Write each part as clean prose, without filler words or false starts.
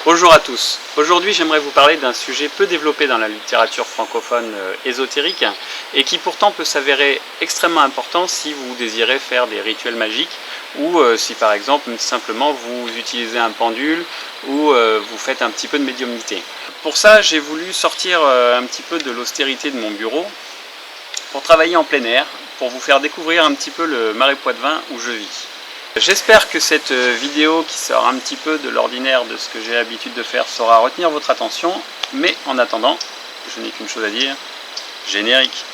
Bonjour à tous. Aujourd'hui, j'aimerais vous parler d'un sujet peu développé dans la littérature francophone ésotérique et qui pourtant peut s'avérer extrêmement important si vous désirez faire des rituels magiques ou si par exemple simplement vous utilisez un pendule ou vous faites un petit peu de médiumnité. Pour ça, j'ai voulu sortir un petit peu de l'austérité de mon bureau pour travailler en plein air, pour vous faire découvrir un petit peu le Marais Poitevin où je vis. J'espère que cette vidéo qui sort un petit peu de l'ordinaire de ce que j'ai l'habitude de faire saura retenir votre attention, mais en attendant, je n'ai qu'une chose à dire, générique.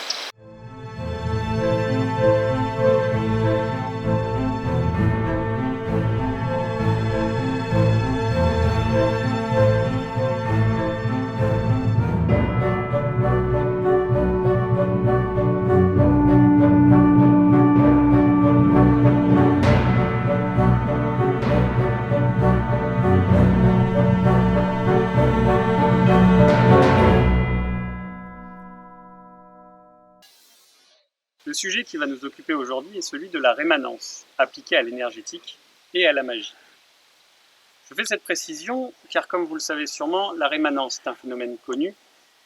Le sujet qui va nous occuper aujourd'hui est celui de la rémanence, appliquée à l'énergétique et à la magie. Je fais cette précision car, comme vous le savez sûrement, la rémanence est un phénomène connu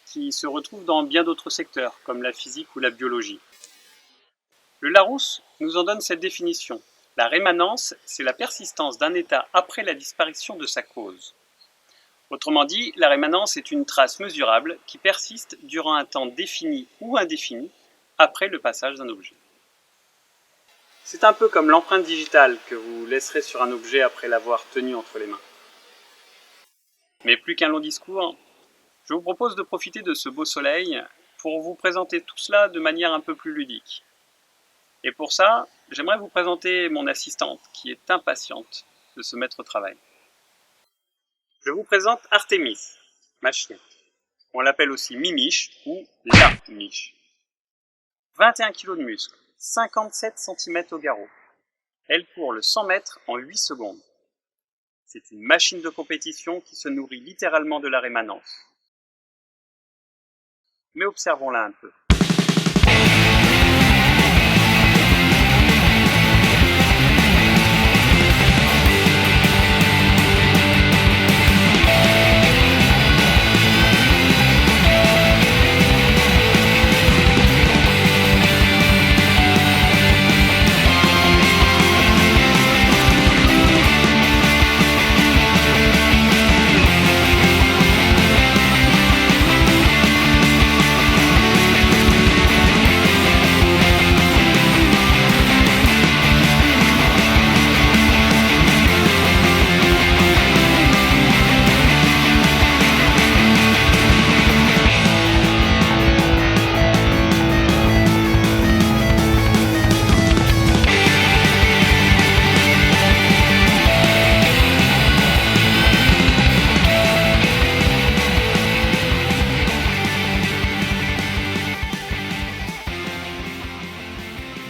qui se retrouve dans bien d'autres secteurs, comme la physique ou la biologie. Le Larousse nous en donne cette définition. La rémanence, c'est la persistance d'un état après la disparition de sa cause. Autrement dit, la rémanence est une trace mesurable qui persiste durant un temps défini ou indéfini après le passage d'un objet. C'est un peu comme l'empreinte digitale que vous laisserez sur un objet après l'avoir tenu entre les mains. Mais plus qu'un long discours, je vous propose de profiter de ce beau soleil pour vous présenter tout cela de manière un peu plus ludique. Et pour ça, j'aimerais vous présenter mon assistante qui est impatiente de se mettre au travail. Je vous présente Artémis, ma chienne. On l'appelle aussi Mimiche ou la Miche. 21 kg de muscles, 57 cm au garrot. Elle court le 100 mètres en 8 secondes. C'est une machine de compétition qui se nourrit littéralement de la rémanence. Mais observons-la un peu.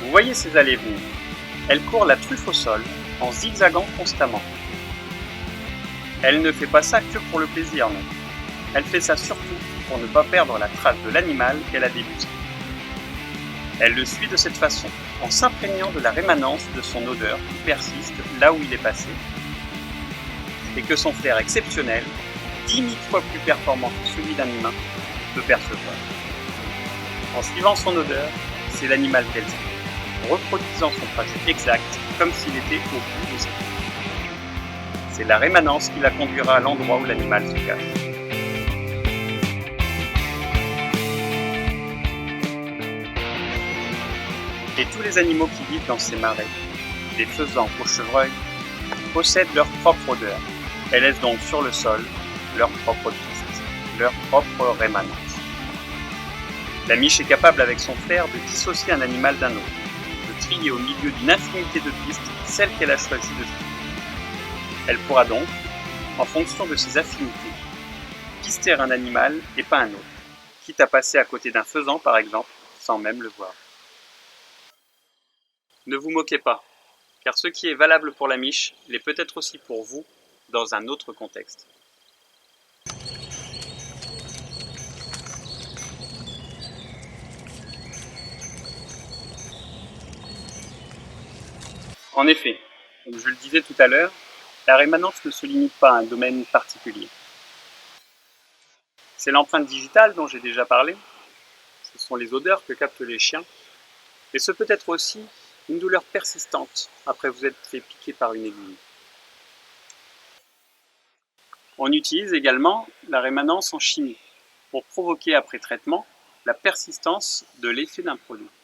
Vous voyez ces allées-venues. Elle court la truffe au sol, en zigzagant constamment. Elle ne fait pas ça que pour le plaisir, non. Elle fait ça surtout pour ne pas perdre la trace de l'animal qu'elle a débusqué. Elle le suit de cette façon, en s'imprégnant de la rémanence de son odeur qui persiste là où il est passé, et que son flair exceptionnel, 10 000 fois plus performant que celui d'un humain, peut percevoir. En suivant son odeur, c'est l'animal qu'elle suit, reproduisant son trajet exact comme s'il était au bout de sa vie. C'est la rémanence qui la conduira à l'endroit où l'animal se cache. Et tous les animaux qui vivent dans ces marais, des faisans aux chevreuils, possèdent leur propre odeur et laissent donc sur le sol leur propre piste, leur propre rémanence. La miche est capable avec son flair de dissocier un animal d'un autre, de trier au milieu d'une infinité de pistes celle qu'elle a choisi de suivre. Elle pourra donc, en fonction de ses affinités, pister un animal et pas un autre, quitte à passer à côté d'un faisan par exemple, sans même le voir. Ne vous moquez pas, car ce qui est valable pour la miche l'est peut-être aussi pour vous dans un autre contexte. En effet, comme je le disais tout à l'heure, la rémanence ne se limite pas à un domaine particulier. C'est l'empreinte digitale dont j'ai déjà parlé, ce sont les odeurs que captent les chiens, et ce peut être aussi une douleur persistante après vous être fait piquer par une aiguille. On utilise également la rémanence en chimie pour provoquer après traitement la persistance de l'effet d'un produit.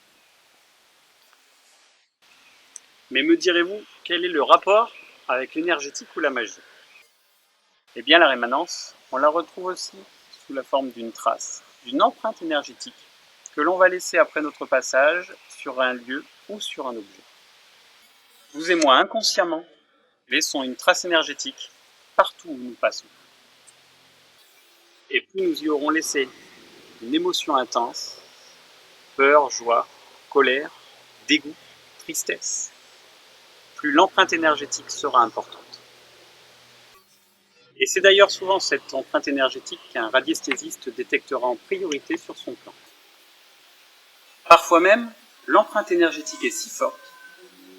Mais me direz-vous, quel est le rapport avec l'énergétique ou la magie? Eh bien la rémanence, on la retrouve aussi sous la forme d'une trace, d'une empreinte énergétique que l'on va laisser après notre passage sur un lieu ou sur un objet. Vous et moi, inconsciemment, laissons une trace énergétique partout où nous passons. Et plus nous y aurons laissé une émotion intense, peur, joie, colère, dégoût, tristesse, plus l'empreinte énergétique sera importante. Et c'est d'ailleurs souvent cette empreinte énergétique qu'un radiesthésiste détectera en priorité sur son plan. Parfois même, l'empreinte énergétique est si forte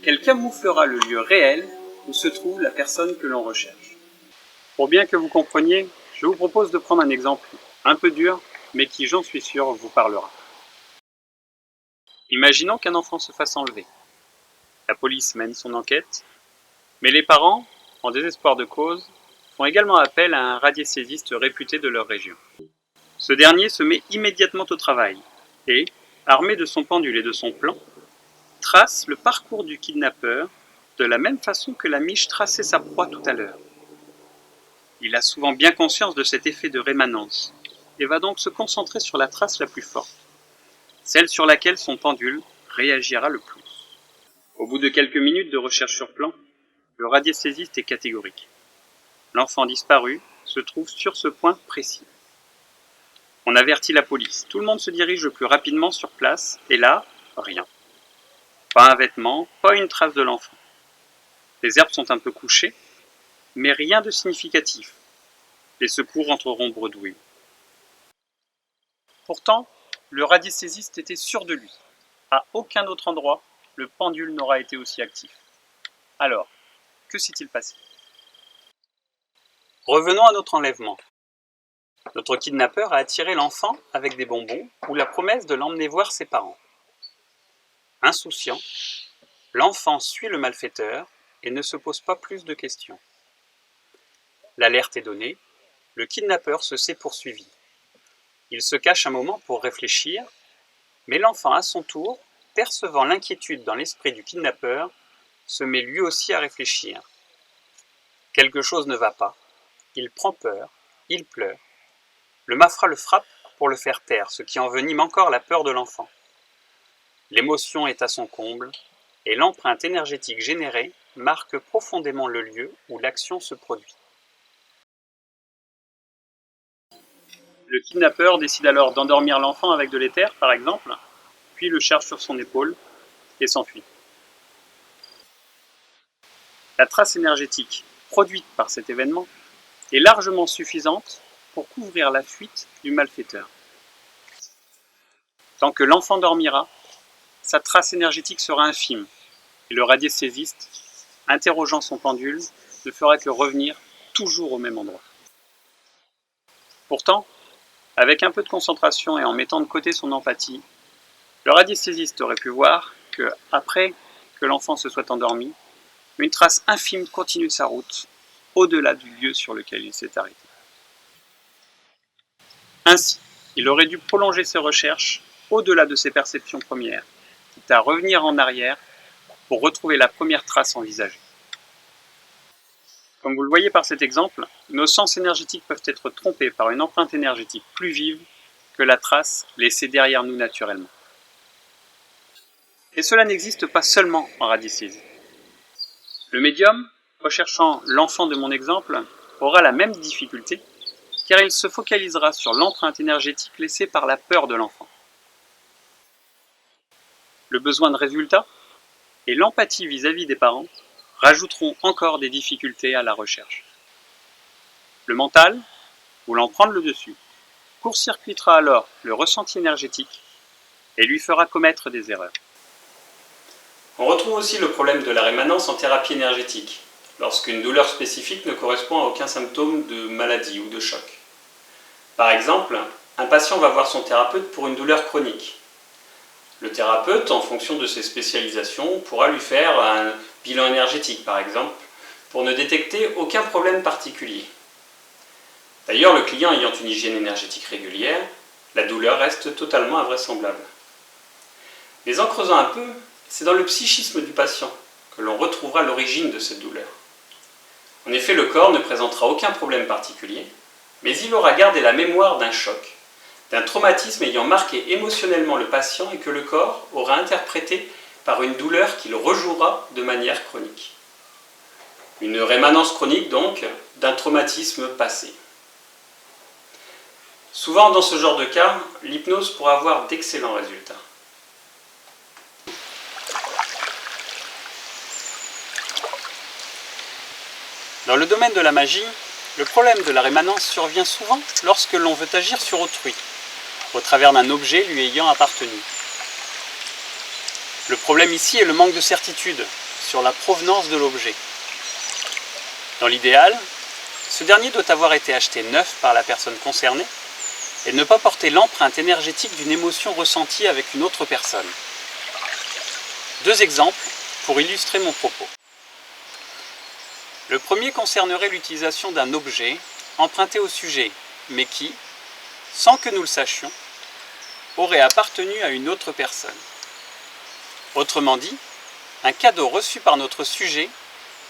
qu'elle camouflera le lieu réel où se trouve la personne que l'on recherche. Pour bien que vous compreniez, je vous propose de prendre un exemple un peu dur, mais qui, j'en suis sûr, vous parlera. Imaginons qu'un enfant se fasse enlever. La police mène son enquête, mais les parents, en désespoir de cause, font également appel à un radiesthésiste réputé de leur région. Ce dernier se met immédiatement au travail et, armé de son pendule et de son plan, trace le parcours du kidnappeur de la même façon que la miche traçait sa proie tout à l'heure. Il a souvent bien conscience de cet effet de rémanence et va donc se concentrer sur la trace la plus forte, celle sur laquelle son pendule réagira le plus. Au bout de quelques minutes de recherche sur plan, le radiesthésiste est catégorique. L'enfant disparu se trouve sur ce point précis. On avertit la police. Tout le monde se dirige le plus rapidement sur place, et là, rien. Pas un vêtement, pas une trace de l'enfant. Les herbes sont un peu couchées, mais rien de significatif. Les secours entreront bredouilles. Pourtant, le radiesthésiste était sûr de lui. À aucun autre endroit, le pendule n'aura été aussi actif. Alors, que s'est-il passé? Revenons à notre enlèvement. Notre kidnappeur a attiré l'enfant avec des bonbons ou la promesse de l'emmener voir ses parents. Insouciant, l'enfant suit le malfaiteur et ne se pose pas plus de questions. L'alerte est donnée, le kidnappeur se sait poursuivi. Il se cache un moment pour réfléchir, mais l'enfant à son tour, percevant l'inquiétude dans l'esprit du kidnappeur, se met lui aussi à réfléchir. Quelque chose ne va pas, il prend peur, il pleure. Le malfrat le frappe pour le faire taire, ce qui envenime encore la peur de l'enfant. L'émotion est à son comble, et l'empreinte énergétique générée marque profondément le lieu où l'action se produit. Le kidnappeur décide alors d'endormir l'enfant avec de l'éther, par exemple, puis le charge sur son épaule et s'enfuit. La trace énergétique produite par cet événement est largement suffisante pour couvrir la fuite du malfaiteur. Tant que l'enfant dormira, sa trace énergétique sera infime, et le radiesthésiste, interrogeant son pendule, ne fera que revenir toujours au même endroit. Pourtant, avec un peu de concentration et en mettant de côté son empathie, le radiesthésiste aurait pu voir que, après que l'enfant se soit endormi, une trace infime continue sa route, au-delà du lieu sur lequel il s'est arrêté. Ainsi, il aurait dû prolonger ses recherches au-delà de ses perceptions premières, quitte à revenir en arrière pour retrouver la première trace envisagée. Comme vous le voyez par cet exemple, nos sens énergétiques peuvent être trompés par une empreinte énergétique plus vive que la trace laissée derrière nous naturellement. Et cela n'existe pas seulement en radiesthésie. Le médium, recherchant l'enfant de mon exemple, aura la même difficulté, car il se focalisera sur l'empreinte énergétique laissée par la peur de l'enfant. Le besoin de résultat et l'empathie vis-à-vis des parents rajouteront encore des difficultés à la recherche. Le mental, voulant prendre le dessus, court-circuitera alors le ressenti énergétique et lui fera commettre des erreurs. On retrouve aussi le problème de la rémanence en thérapie énergétique, lorsqu'une douleur spécifique ne correspond à aucun symptôme de maladie ou de choc. Par exemple, un patient va voir son thérapeute pour une douleur chronique. Le thérapeute, en fonction de ses spécialisations, pourra lui faire un bilan énergétique, par exemple, pour ne détecter aucun problème particulier. D'ailleurs, le client ayant une hygiène énergétique régulière, la douleur reste totalement invraisemblable. Mais en creusant un peu, c'est dans le psychisme du patient que l'on retrouvera l'origine de cette douleur. En effet, le corps ne présentera aucun problème particulier, mais il aura gardé la mémoire d'un choc, d'un traumatisme ayant marqué émotionnellement le patient et que le corps aura interprété par une douleur qu'il rejouera de manière chronique. Une rémanence chronique donc d'un traumatisme passé. Souvent dans ce genre de cas, l'hypnose pourra avoir d'excellents résultats. Dans le domaine de la magie, le problème de la rémanence survient souvent lorsque l'on veut agir sur autrui, au travers d'un objet lui ayant appartenu. Le problème ici est le manque de certitude sur la provenance de l'objet. Dans l'idéal, ce dernier doit avoir été acheté neuf par la personne concernée et ne pas porter l'empreinte énergétique d'une émotion ressentie avec une autre personne. Deux exemples pour illustrer mon propos. Le premier concernerait l'utilisation d'un objet emprunté au sujet, mais qui, sans que nous le sachions, aurait appartenu à une autre personne. Autrement dit, un cadeau reçu par notre sujet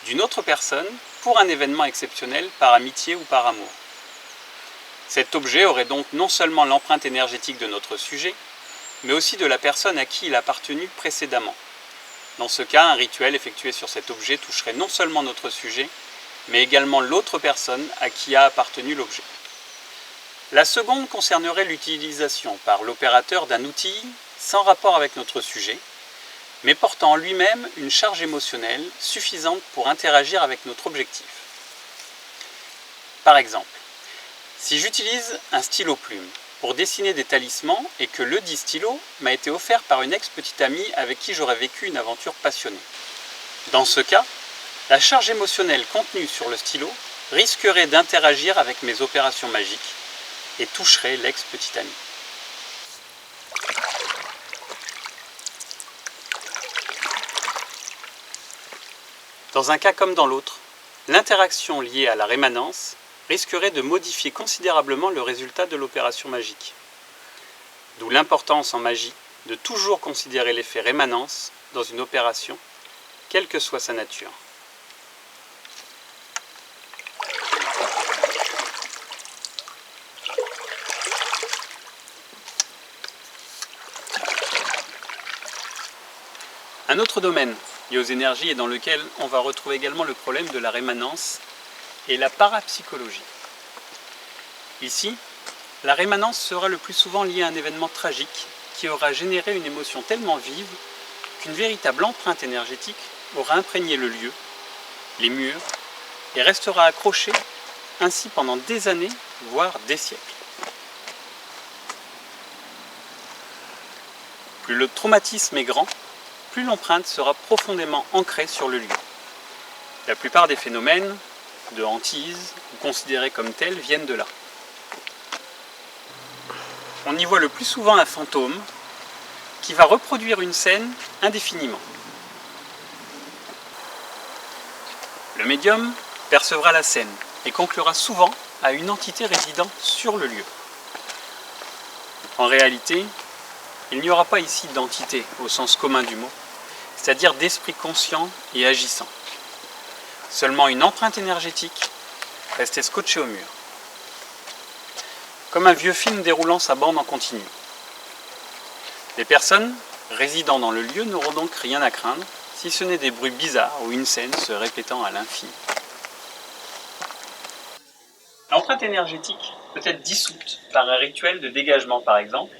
d'une autre personne pour un événement exceptionnel par amitié ou par amour. Cet objet aurait donc non seulement l'empreinte énergétique de notre sujet, mais aussi de la personne à qui il a appartenu précédemment. Dans ce cas, un rituel effectué sur cet objet toucherait non seulement notre sujet, mais également l'autre personne à qui a appartenu l'objet. La seconde concernerait l'utilisation par l'opérateur d'un outil sans rapport avec notre sujet, mais portant en lui-même une charge émotionnelle suffisante pour interagir avec notre objectif. Par exemple, si j'utilise un stylo plume pour dessiner des talismans et que le dit stylo m'a été offert par une ex-petite amie avec qui j'aurais vécu une aventure passionnée. Dans ce cas, la charge émotionnelle contenue sur le stylo risquerait d'interagir avec mes opérations magiques et toucherait l'ex-petite amie. Dans un cas comme dans l'autre, l'interaction liée à la rémanence risquerait de modifier considérablement le résultat de l'opération magique. D'où l'importance en magie de toujours considérer l'effet rémanence dans une opération, quelle que soit sa nature. Un autre domaine lié aux énergies et dans lequel on va retrouver également le problème de la rémanence est la parapsychologie. Ici, la rémanence sera le plus souvent liée à un événement tragique qui aura généré une émotion tellement vive qu'une véritable empreinte énergétique aura imprégné le lieu, les murs, et restera accrochée ainsi pendant des années, voire des siècles. Plus le traumatisme est grand, plus l'empreinte sera profondément ancrée sur le lieu. La plupart des phénomènes de hantise, ou considérés comme tels, viennent de là. On y voit le plus souvent un fantôme qui va reproduire une scène indéfiniment. Le médium percevra la scène et conclura souvent à une entité résidant sur le lieu. En réalité, il n'y aura pas ici d'entité au sens commun du mot, c'est-à-dire d'esprit conscient et agissant. Seulement une empreinte énergétique restée scotchée au mur. Comme un vieux film déroulant sa bande en continu. Les personnes résidant dans le lieu n'auront donc rien à craindre, si ce n'est des bruits bizarres ou une scène se répétant à l'infini. L'empreinte énergétique peut être dissoute par un rituel de dégagement par exemple,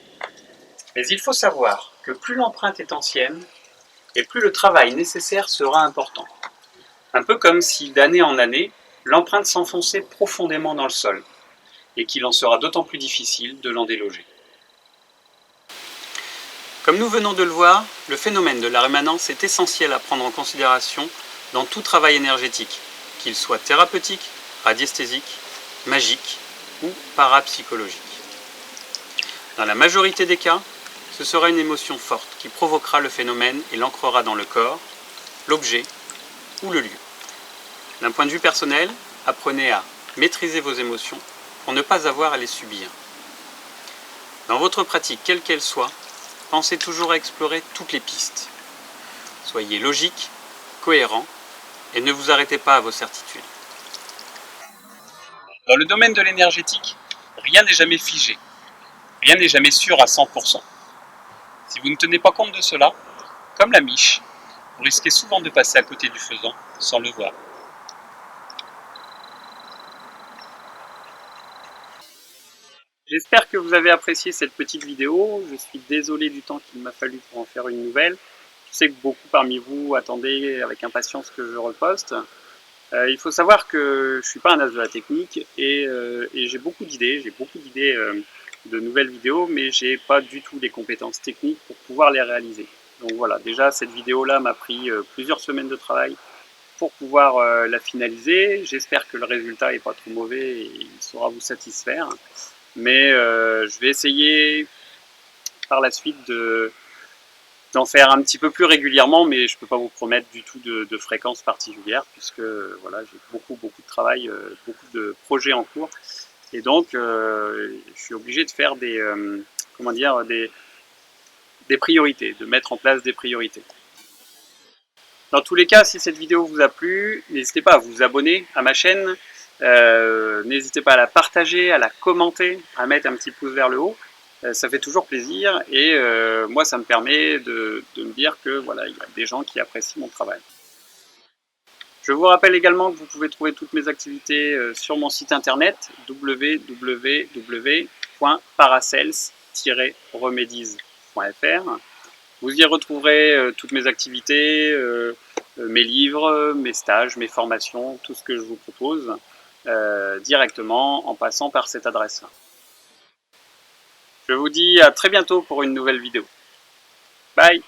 mais il faut savoir que plus l'empreinte est ancienne, et plus le travail nécessaire sera important. Un peu comme si d'année en année, l'empreinte s'enfonçait profondément dans le sol, et qu'il en sera d'autant plus difficile de l'en déloger. Comme nous venons de le voir, le phénomène de la rémanence est essentiel à prendre en considération dans tout travail énergétique, qu'il soit thérapeutique, radiesthésique, magique ou parapsychologique. Dans la majorité des cas, ce sera une émotion forte qui provoquera le phénomène et l'ancrera dans le corps, l'objet ou le lieu. D'un point de vue personnel, apprenez à maîtriser vos émotions pour ne pas avoir à les subir. Dans votre pratique, quelle qu'elle soit, pensez toujours à explorer toutes les pistes. Soyez logique, cohérent et ne vous arrêtez pas à vos certitudes. Dans le domaine de l'énergétique, rien n'est jamais figé. Rien n'est jamais sûr à 100%. Si vous ne tenez pas compte de cela, comme la miche, vous risquez souvent de passer à côté du faisant sans le voir. J'espère que vous avez apprécié cette petite vidéo. Je suis désolé du temps qu'il m'a fallu pour en faire une nouvelle. Je sais que beaucoup parmi vous attendaient avec impatience que je reposte. Il faut savoir que je ne suis pas un as de la technique et j'ai beaucoup d'idées. De nouvelles vidéos, mais j'ai pas du tout les compétences techniques pour pouvoir les réaliser. Donc voilà, déjà cette vidéo-là m'a pris plusieurs semaines de travail pour pouvoir la finaliser. J'espère que le résultat n'est pas trop mauvais et il saura vous satisfaire. Mais je vais essayer par la suite d'en faire un petit peu plus régulièrement, mais je ne peux pas vous promettre du tout de fréquence particulière, puisque voilà, j'ai beaucoup de travail, beaucoup de projets en cours. Et donc, je suis obligé de faire des priorités, de mettre en place des priorités. Dans tous les cas, si cette vidéo vous a plu, n'hésitez pas à vous abonner à ma chaîne, n'hésitez pas à la partager, à la commenter, à mettre un petit pouce vers le haut. Ça fait toujours plaisir et moi, ça me permet de me dire que voilà, il y a des gens qui apprécient mon travail. Je vous rappelle également que vous pouvez trouver toutes mes activités sur mon site internet www.paracels-remedies.fr. Vous y retrouverez toutes mes activités, mes livres, mes stages, mes formations, tout ce que je vous propose directement en passant par cette adresse-là. Je vous dis à très bientôt pour une nouvelle vidéo. Bye!